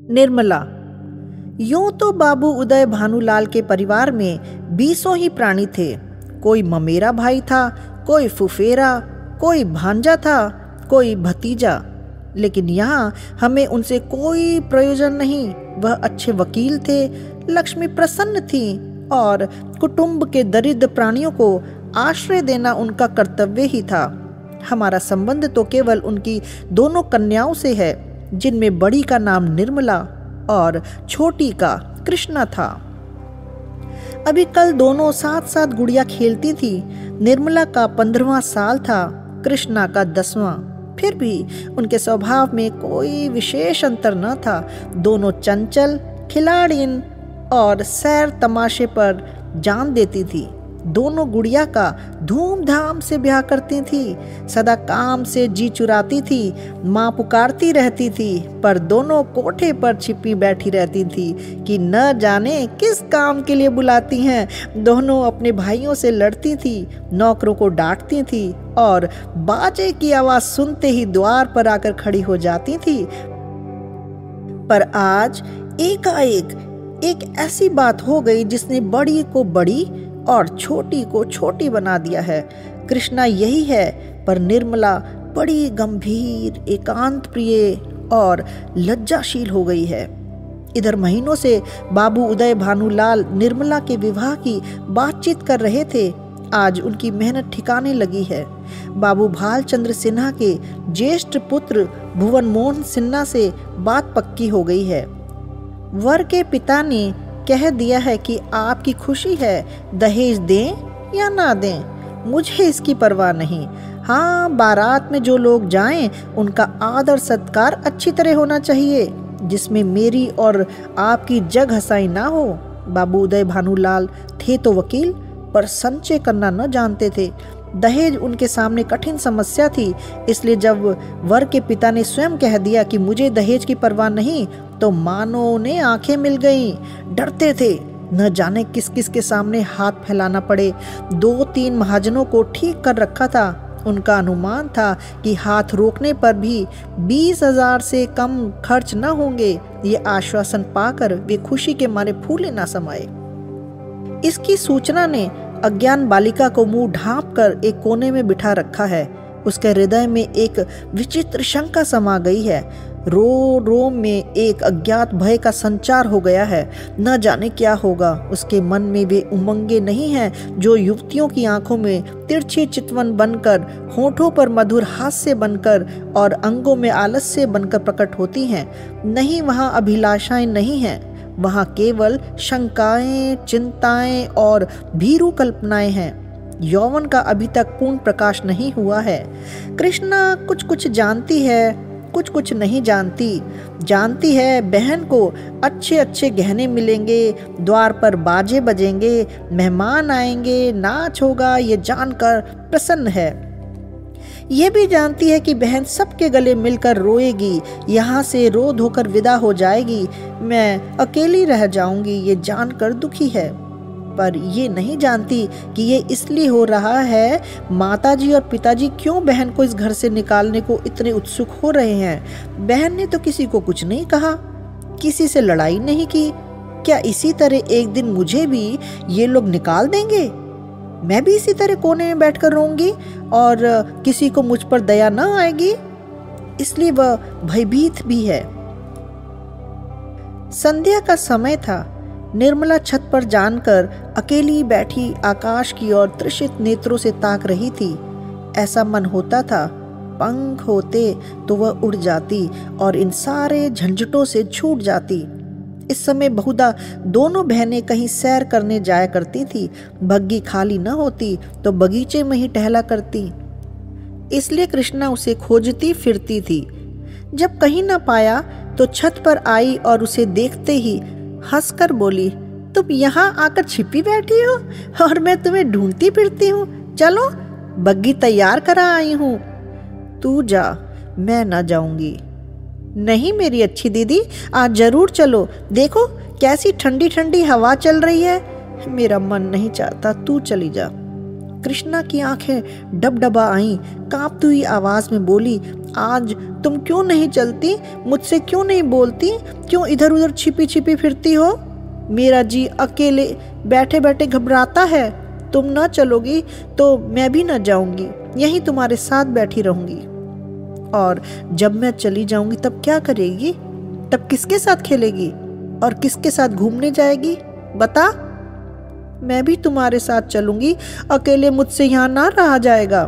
निर्मला। यूं तो बाबू उदय भानुलाल के परिवार में 20 ही प्राणी थे। कोई ममेरा भाई था, कोई फुफेरा, कोई भांजा था, कोई भतीजा। लेकिन यहाँ हमें उनसे कोई प्रयोजन नहीं। वह अच्छे वकील थे, लक्ष्मी प्रसन्न थी और कुटुंब के दरिद्र प्राणियों को आश्रय देना उनका कर्तव्य ही था। हमारा संबंध तो केवल उनकी दोनों कन्याओं से है, जिनमें बड़ी का नाम निर्मला और छोटी का कृष्णा था। अभी कल दोनों साथ साथ गुड़िया खेलती थी। निर्मला का 15वां साल था, कृष्णा का 10वां। फिर भी उनके स्वभाव में कोई विशेष अंतर न था। दोनों चंचल, खिलाड़िन और सैर तमाशे पर जान देती थी। दोनों गुड़िया का धूमधाम से ब्याह करती थी। सदा काम से जी चुराती थी। माँ पुकारती रहती थी, पर दोनों कोठे पर छिपी बैठी रहती थी कि न जाने किस काम के लिए बुलाती हैं। दोनों अपने भाइयों से लड़ती थी, नौकरों को डांटती थी और बाजे की आवाज सुनते ही द्वार पर आकर खड़ी हो जाती थी। पर आज एकाएक एक ऐसी बात हो गई जिसने बड़ी को बड़ी और छोटी को छोटी बना दिया है। कृष्णा यही है, पर निर्मला बड़ी गंभीर, एकांत प्रिय और लज्जाशील हो गई है। इधर महीनों से बाबू उदय भानुलाल निर्मला के विवाह की बातचीत कर रहे थे। आज उनकी मेहनत ठिकाने लगी है। बाबू भालचंद्र सिन्हा के ज्येष्ठ पुत्र भुवन मोहन सिन्हा से बात पक्की हो गई है। वर के पिता ने कह दिया है कि आपकी खुशी है, दहेज दें या ना दें, मुझे इसकी परवाह नहीं। हाँ, बारात में जो लोग जाएं उनका आदर सत्कार अच्छी तरह होना चाहिए, जिसमें मेरी और आपकी जग हंसाई ना हो। बाबू उदय भानुलाल थे तो वकील, पर संचय करना न जानते थे। दहेज उनके सामने कठिन समस्या थी। इसलिए जब वर के पिता ने स्वयं कह दिया कि मुझे दहेज की परवाह नहीं, तो मानो ने आंखें मिल गईं। डरते थे, न जाने किस किस के सामने हाथ फैलाना पड़े। 2-3 महाजनों को ठीक कर रखा था। उनका अनुमान था कि हाथ रोकने पर भी 20,000 से कम खर्च न होंगे। ये आश्वासन पाकर वे खुशी के मारे फूले न समाये। इसकी सूचना ने अज्ञान बालिका को मुंह ढांप कर एक कोने में बिठा रखा है। उसके हृदय में एक विचित्र शंका समा गई है। रोम में एक अज्ञात भय का संचार हो गया है। न जाने क्या होगा। उसके मन में वे उमंगे नहीं हैं जो युवतियों की आंखों में तिरछी चितवन बनकर, होठों पर मधुर हास्य बनकर और अंगों में आलस्य बनकर प्रकट होती हैं। नहीं, वहाँ अभिलाषाएं नहीं हैं। वहाँ केवल शंकाएं, चिंताएं और भीरू कल्पनाएं हैं। यौवन का अभी तक पूर्ण प्रकाश नहीं हुआ है। कृष्णा कुछ कुछ जानती है, कुछ कुछ नहीं जानती। जानती है बहन को अच्छे अच्छे गहने मिलेंगे, द्वार पर बाजे बजेंगे, मेहमान आएंगे, नाच होगा, ये जानकर प्रसन्न है। ये भी जानती है कि बहन सबके गले मिलकर रोएगी, यहाँ से रो धोकर विदा हो जाएगी। मैं अकेली रह जाऊंगी, ये जानकर दुखी है। पर ये नहीं जानती कि ये इसलिए हो रहा है। माताजी और पिताजी क्यों बहन को इस घर से निकालने को इतने उत्सुक हो रहे हैं। बहन ने तो किसी को कुछ नहीं कहा, किसी से लड़ाई नहीं की। क्या इसी तरह एक दिन मुझे भी ये लोग निकाल देंगे? मैं भी इसी तरह कोने में बैठकर रोऊंगी और किसी को मुझ पर दया न आएगी। इसलिए वह भयभीत भी है। संध्या का समय था। निर्मला छत पर जानकर अकेली बैठी आकाश की ओर तृषित नेत्रों से ताक रही थी। ऐसा मन होता था पंख होते तो वह उड़ जाती और इन सारे झंझटों से छूट जाती। इस समय बहुधा दोनों बहनें कहीं सैर करने जाया करती थी। बग्गी खाली न होती तो बगीचे में ही टहला करती। इसलिए कृष्णा उसे खोजती फिरती थी। जब कहीं न पाया तो छत पर आई और उसे देखते ही हंसकर बोली, तुम यहाँ आकर छिपी बैठी हो और मैं तुम्हें ढूंढती फिरती हूँ। चलो, बग्गी तैयार करा आई हूँ। तू जा, मैं न जाऊंगी। नहीं मेरी अच्छी दीदी, आज जरूर चलो। देखो कैसी ठंडी ठंडी हवा चल रही है। मेरा मन नहीं चाहता, तू चली जा। कृष्णा की आंखें डबडबा आईं। कांपती हुई आवाज में बोली, आज तुम क्यों नहीं चलती, मुझसे क्यों नहीं बोलती, क्यों इधर उधर छिपी छिपी फिरती हो? मेरा जी अकेले बैठे बैठे घबराता है। तुम ना चलोगी तो मैं भी ना जाऊंगी, यहीं तुम्हारे साथ बैठी रहूंगी। और जब मैं चली जाऊंगी तब क्या करेगी? तब किसके साथ खेलेगी और किसके साथ घूमने जाएगी? बता। मैं भी तुम्हारे साथ चलूंगी, अकेले मुझसे यहाँ ना रहा जाएगा।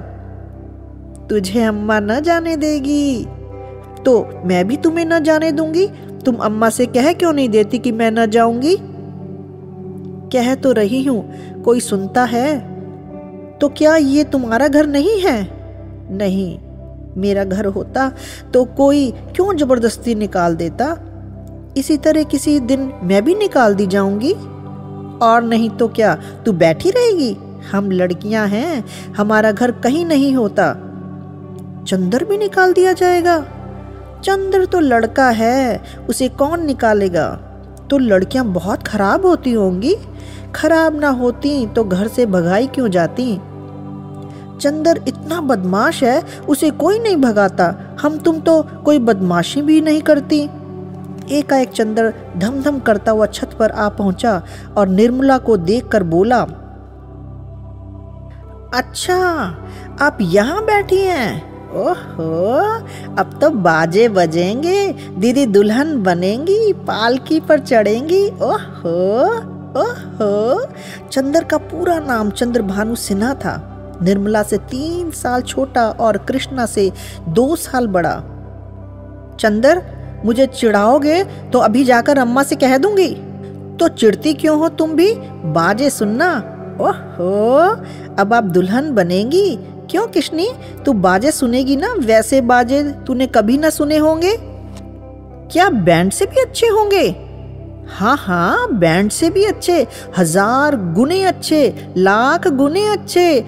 तुझे अम्मा न जाने देगी तो मैं भी तुम्हें न जाने दूंगी। तुम अम्मा से कह क्यों नहीं देती कि मैं न जाऊंगी? कह तो रही हूं, कोई सुनता है? तो क्या ये तुम्हारा घर नहीं है? नहीं, मेरा घर होता तो कोई क्यों जबरदस्ती निकाल देता। इसी तरह किसी दिन मैं भी निकाल दी जाऊंगी। और नहीं तो क्या तू बैठी रहेगी? हम लड़कियां हैं, हमारा घर कहीं नहीं होता। चंदर भी निकाल दिया जाएगा? चंदर तो लड़का है, उसे कौन निकालेगा? तो लड़कियां बहुत खराब होती होंगी। खराब ना होती तो घर से भगाई क्यों जाती? चंदर इतना बदमाश है, उसे कोई नहीं भगाता। हम तुम तो कोई बदमाशी भी नहीं करती। एकाएक चंदर धम धम करता हुआ छत पर आ पहुंचा और निर्मला को देखकर बोला, अच्छा आप यहाँ बैठी हैं? ओहो, अब तो बाजे बजेंगे, दीदी दुल्हन बनेंगी, पालकी पर चढ़ेंगी। ओहो ओहो। चंदर का पूरा नाम चंद्रभानु सिन्हा था। निर्मला से 3 साल छोटा और कृष्णा से 2 साल बड़ा। चंदर, मुझे चिढ़ाओगे तो अभी जाकर अम्मा से कह दूंगी। तो चिढ़ती क्यों हो तुम भी? बाजे सुनना। ओहो, अब आप दुल्हन बनेंगी। क्यों किशनी, तू बाजे सुनेगी ना? वैसे बाजे तूने कभी ना सुने होंगे। क्या बैंड से भी अच्छे होंगे? हाँ हाँ, बैंड से भी अच्छे, 1000 गुने अच्छे, लाख गुने अच्छे।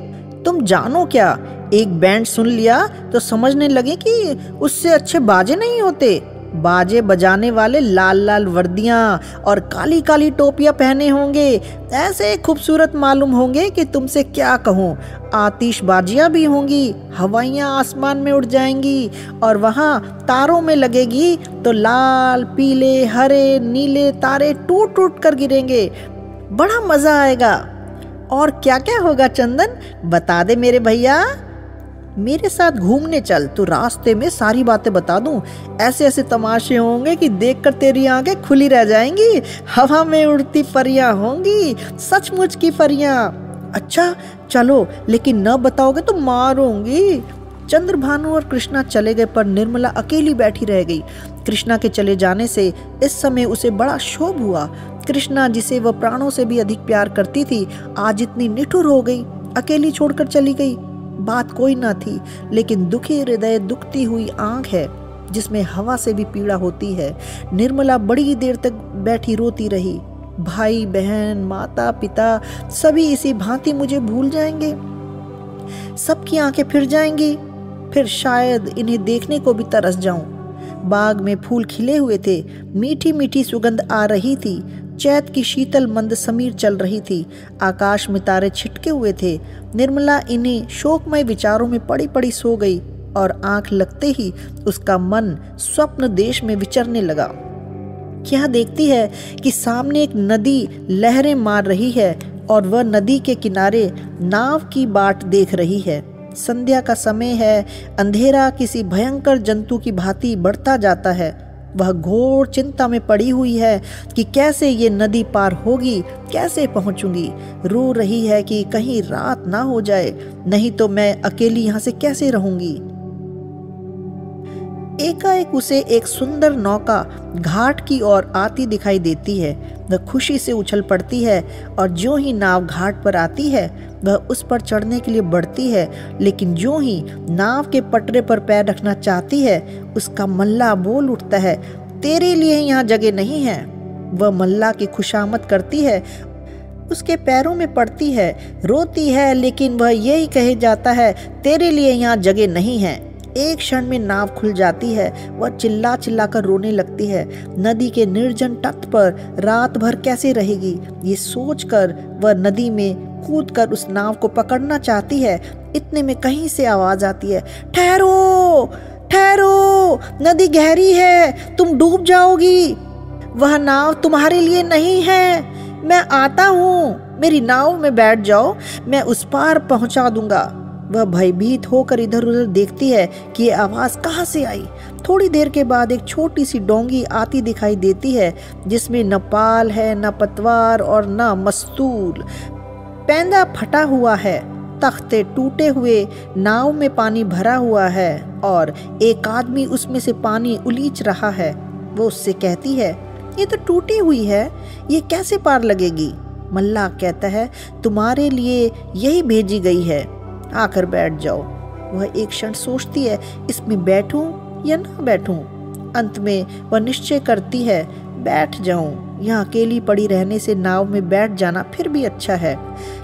तुम जानो क्या, एक बैंड सुन लिया तो समझने लगे कि उससे अच्छे बाजे नहीं होते। बाजे बजाने वाले लाल लाल वर्दियां और काली काली टोपियां पहने होंगे, ऐसे खूबसूरत मालूम होंगे कि तुमसे क्या कहूँ। आतिशबाजियां भी होंगी, हवाइयां आसमान में उड़ जाएंगी और वहाँ तारों में लगेगी तो लाल पीले हरे नीले तारे टूट टूट कर गिरेंगे। बड़ा मजा आएगा। और क्या क्या होगा चंदन, बता दे मेरे भैया। मेरे साथ घूमने चल, तो रास्ते में सारी बातें बता दूं। ऐसे ऐसे तमाशे होंगे कि देखकर तेरी आंखें खुली रह जाएंगी। हवा में उड़ती परियां होंगी, सचमुच की परियां। अच्छा चलो, लेकिन न बताओगे तो मारूंगी। चंद्रभानु और कृष्णा चले गए पर निर्मला अकेली बैठी रह गई। कृष्णा के चले जाने से इस समय उसे बड़ा क्षोभ हुआ। कृष्णा, जिसे वह प्राणों से भी अधिक प्यार करती थी, आज इतनी निठुर हो गई, अकेली छोड़कर चली गई। बात कोई ना थी, लेकिन दुखी हृदय दुखती हुई आंख है जिसमें हवा से भी पीड़ा होती है। निर्मला बड़ी देर तक बैठी रोती रही। भाई बहन माता पिता सभी इसी भांति मुझे भूल जाएंगे, सबकी आंखें फिर जाएंगी, फिर शायद इन्हें देखने को भी तरस जाऊं। बाग में फूल खिले हुए थे, मीठी मीठी सुगंध आ रही थी। चैत की शीतल मंद समीर चल रही थी, आकाश में तारे छिटके हुए थे। निर्मला इन्हीं शोकमय विचारों में पड़ी पड़ी सो गई और आंख लगते ही उसका मन स्वप्न देश में विचरने लगा। क्या देखती है कि सामने एक नदी लहरें मार रही है और वह नदी के किनारे नाव की बाट देख रही है। संध्या का समय है, अंधेरा किसी भयंकर जंतु की भांति बढ़ता जाता है। वह घोर चिंता में पड़ी हुई है कि कैसे ये नदी पार होगी, कैसे पहुंचूंगी। रो रही है कि कहीं रात ना हो जाए, नहीं तो मैं अकेली यहाँ से कैसे रहूंगी। एकाएक उसे एक सुंदर नौका घाट की ओर आती दिखाई देती है। वह खुशी से उछल पड़ती है और जो ही नाव घाट पर आती है वह उस पर चढ़ने के लिए बढ़ती है, लेकिन जो ही नाव के पटरे पर पैर रखना चाहती है उसका मल्ला बोल उठता है, तेरे लिए यहाँ जगह नहीं है। वह मल्ला की खुशामद करती है, उसके पैरों में पड़ती है, रोती है, लेकिन वह यही कहे जाता है, तेरे लिए यहाँ जगह नहीं है। एक क्षण में नाव खुल जाती है। वह चिल्ला चिल्ला कर रोने लगती है। नदी के निर्जन तट पर रात भर कैसे रहेगी, ये सोचकर वह नदी में कूदकर उस नाव को पकड़ना चाहती है। इतने में कहीं से आवाज आती है, ठहरो ठहरो, नदी गहरी है, तुम डूब जाओगी। वह नाव तुम्हारे लिए नहीं है, मैं आता हूँ, मेरी नाव में बैठ जाओ, मैं उस पार पहुंचा दूंगा। वह भयभीत होकर इधर उधर देखती है कि ये आवाज कहाँ से आई। थोड़ी देर के बाद एक छोटी सी डोंगी आती दिखाई देती है, जिसमें न पाल है, न पतवार और न मस्तूल। पैंदा फटा हुआ है, तख्ते टूटे हुए, नाव में पानी भरा हुआ है और एक आदमी उसमें से पानी उलीच रहा है। वो उससे कहती है, ये तो टूटी हुई है, ये कैसे पार लगेगी? मल्लाह कहता है, तुम्हारे लिए यही भेजी गई है, आकर बैठ जाओ। वह एक क्षण सोचती है, इसमें बैठूं या ना बैठूं। अंत में वह निश्चय करती है, बैठ जाऊं। यहाँ अकेली पड़ी रहने से नाव में बैठ जाना फिर भी अच्छा है।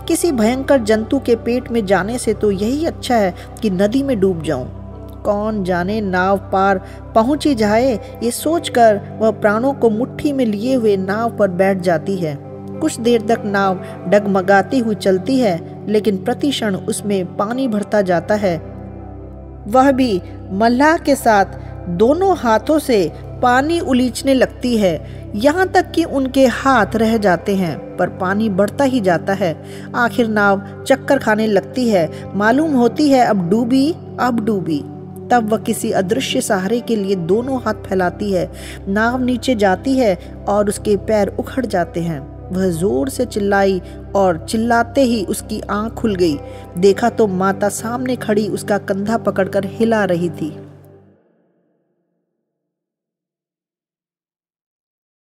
किसी भयंकर जंतु के पेट में जाने से तो यही अच्छा है कि नदी में डूब जाऊं। कौन जाने नाव पार पहुंची जाए, ये सोचकर वह प्राणों को मुट्ठी में लिए हुए नाव पर बैठ जाती है। कुछ देर तक नाव डगमगाती हुई चलती है, लेकिन प्रति क्षण उसमें पानी भरता जाता है। वह भी मल्लाह के साथ दोनों हाथों से पानी उलीचने लगती है, यहाँ तक कि उनके हाथ रह जाते हैं, पर पानी बढ़ता ही जाता है। आखिर नाव चक्कर खाने लगती है, मालूम होती है अब डूबी। तब वह किसी अदृश्य सहारे के लिए दोनों हाथ फैलाती है। नाव नीचे जाती है और उसके पैर उखड़ जाते हैं। वह जोर से चिल्लाई और चिल्लाते ही उसकी आंख खुल गई। देखा तो माता सामने खड़ी उसका कंधा पकड़कर हिला रही थी।